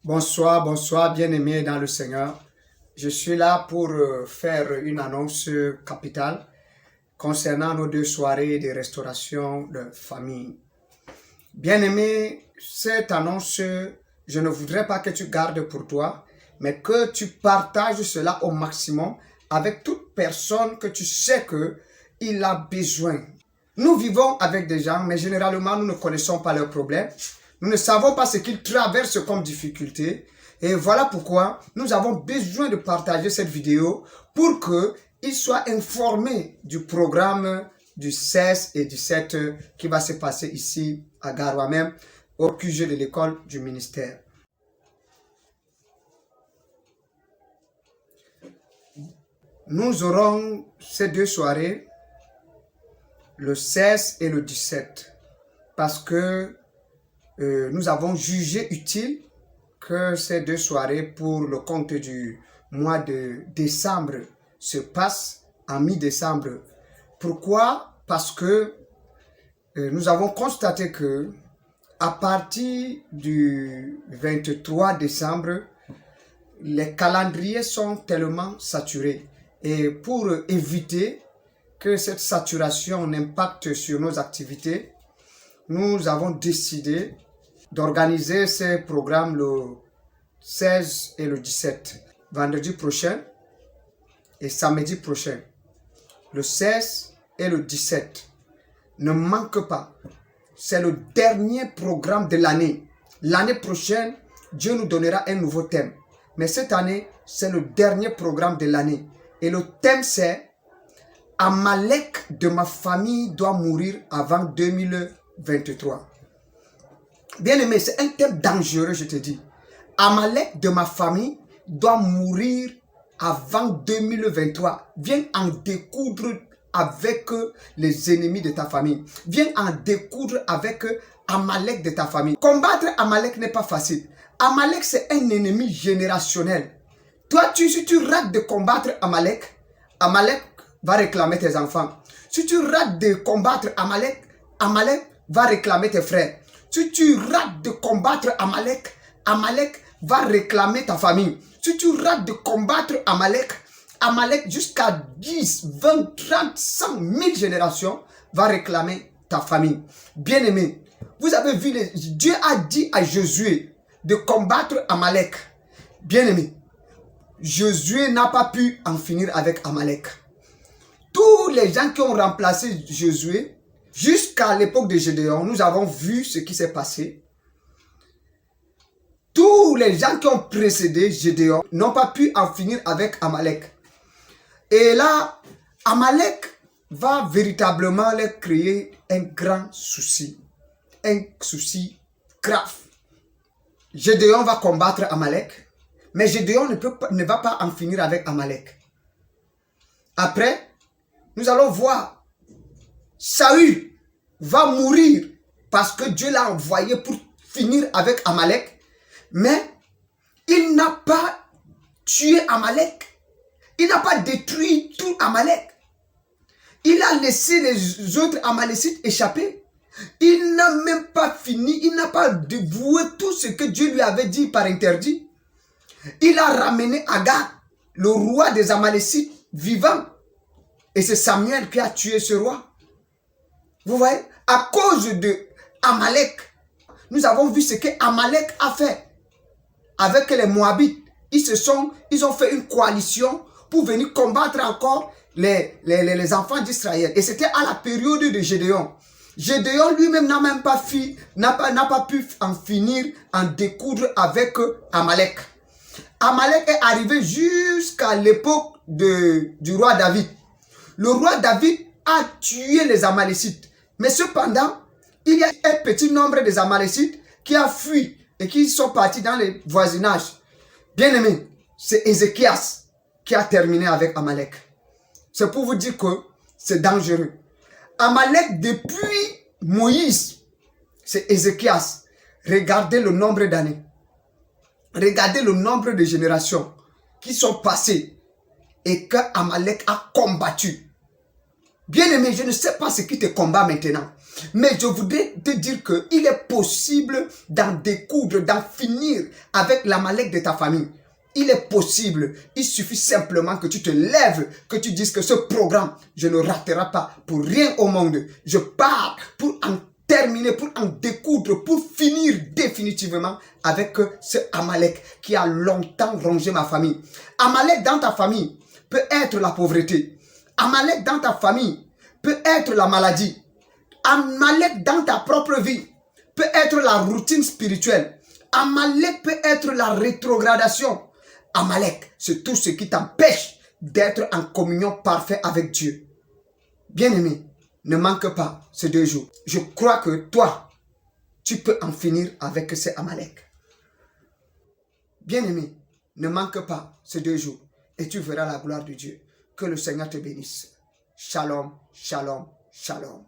Bonsoir, bonsoir, bien-aimés dans le Seigneur. Je suis là pour faire une annonce capitale concernant nos 2 soirées de restauration de famille. Bien-aimé, cette annonce, je ne voudrais pas que tu gardes pour toi, mais que tu partages cela au maximum avec toute personne que tu sais qu'il a besoin. Nous vivons avec des gens, mais généralement, nous ne connaissons pas leurs problèmes. Nous ne savons pas ce qu'ils traversent comme difficulté. Et voilà pourquoi nous avons besoin de partager cette vidéo pour qu'ils soient informés du programme du 16 et 17 qui va se passer ici à Garoua même, au QG de l'école du ministère. Nous aurons ces 2 soirées, le 16 et le 17, parce que nous avons jugé utile que ces 2 soirées pour le compte du mois de décembre se passent en mi-décembre. Pourquoi? Parce que nous avons constaté que à partir du 23 décembre, les calendriers sont tellement saturés. Et pour éviter que cette saturation n'impacte sur nos activités, nous avons décidé d'organiser ces programmes le 16 et le 17, vendredi prochain et samedi prochain. Le 16 et le 17. Ne manque pas. C'est le dernier programme de l'année. L'année prochaine, Dieu nous donnera un nouveau thème. Mais cette année, c'est le dernier programme de l'année. Et le thème, c'est « Amalek de ma famille doit mourir avant 2023 ». Bien-aimé, c'est un thème dangereux, je te dis. Amalek de ma famille doit mourir avant 2023. Viens en découdre avec les ennemis de ta famille. Viens en découdre avec Amalek de ta famille. Combattre Amalek n'est pas facile. Amalek, c'est un ennemi générationnel. Toi, si tu rates de combattre Amalek, Amalek va réclamer tes enfants. Si tu rates de combattre Amalek, Amalek va réclamer tes frères. Si tu rates de combattre Amalek, Amalek va réclamer ta famille. Si tu rates de combattre Amalek, Amalek jusqu'à 10, 20, 30, 100, 1000 générations va réclamer ta famille. Bien-aimé, vous avez vu, Dieu a dit à Josué de combattre Amalek. Bien-aimé, Josué n'a pas pu en finir avec Amalek. Tous les gens qui ont remplacé Josué, jusqu'à l'époque de Gédéon, nous avons vu ce qui s'est passé. Tous les gens qui ont précédé Gédéon n'ont pas pu en finir avec Amalek. Et là, Amalek va véritablement leur créer un grand souci. Un souci grave. Gédéon va combattre Amalek, mais Gédéon ne va pas en finir avec Amalek. Après, nous allons voir Saül va mourir parce que Dieu l'a envoyé pour finir avec Amalek, mais il n'a pas tué Amalek. Il n'a pas détruit tout Amalek. Il a laissé les autres Amalécites échapper. Il n'a même pas fini, il n'a pas dévoué tout ce que Dieu lui avait dit par interdit. Il a ramené Agar, le roi des Amalécites, vivant. Et c'est Samuel qui a tué ce roi. Vous voyez, à cause de Amalek, nous avons vu ce que Amalek a fait avec les Moabites. Ils ont fait une coalition pour venir combattre encore les enfants d'Israël. Et c'était à la période de Gédéon. Gédéon lui-même n'a pas pu en finir, en découdre avec Amalek. Amalek est arrivé jusqu'à l'époque du roi David. Le roi David a tué les Amalécites. Mais cependant, il y a un petit nombre des Amalécites qui a fui et qui sont partis dans les voisinages. Bien aimé, c'est Ézéchias qui a terminé avec Amalek. C'est pour vous dire que c'est dangereux. Amalek, depuis Moïse, c'est Ézéchias. Regardez le nombre d'années. Regardez le nombre de générations qui sont passées et que Amalek a combattu. Bien aimé, je ne sais pas ce qui te combat maintenant. Mais je voudrais te dire qu'il est possible d'en découdre, d'en finir avec l'Amalek de ta famille. Il est possible. Il suffit simplement que tu te lèves, que tu dises que ce programme, je ne raterai pas pour rien au monde. Je pars pour en terminer, pour en découdre, pour finir définitivement avec ce Amalek qui a longtemps rongé ma famille. Amalek dans ta famille peut être la pauvreté. Amalek dans ta famille peut être la maladie. Amalek dans ta propre vie peut être la routine spirituelle. Amalek peut être la rétrogradation. Amalek, c'est tout ce qui t'empêche d'être en communion parfaite avec Dieu. Bien-aimé, ne manque pas ces 2 jours. Je crois que toi, tu peux en finir avec ces Amalek. Bien-aimé, ne manque pas ces 2 jours et tu verras la gloire de Dieu. Que le Seigneur te bénisse. Shalom, shalom, shalom.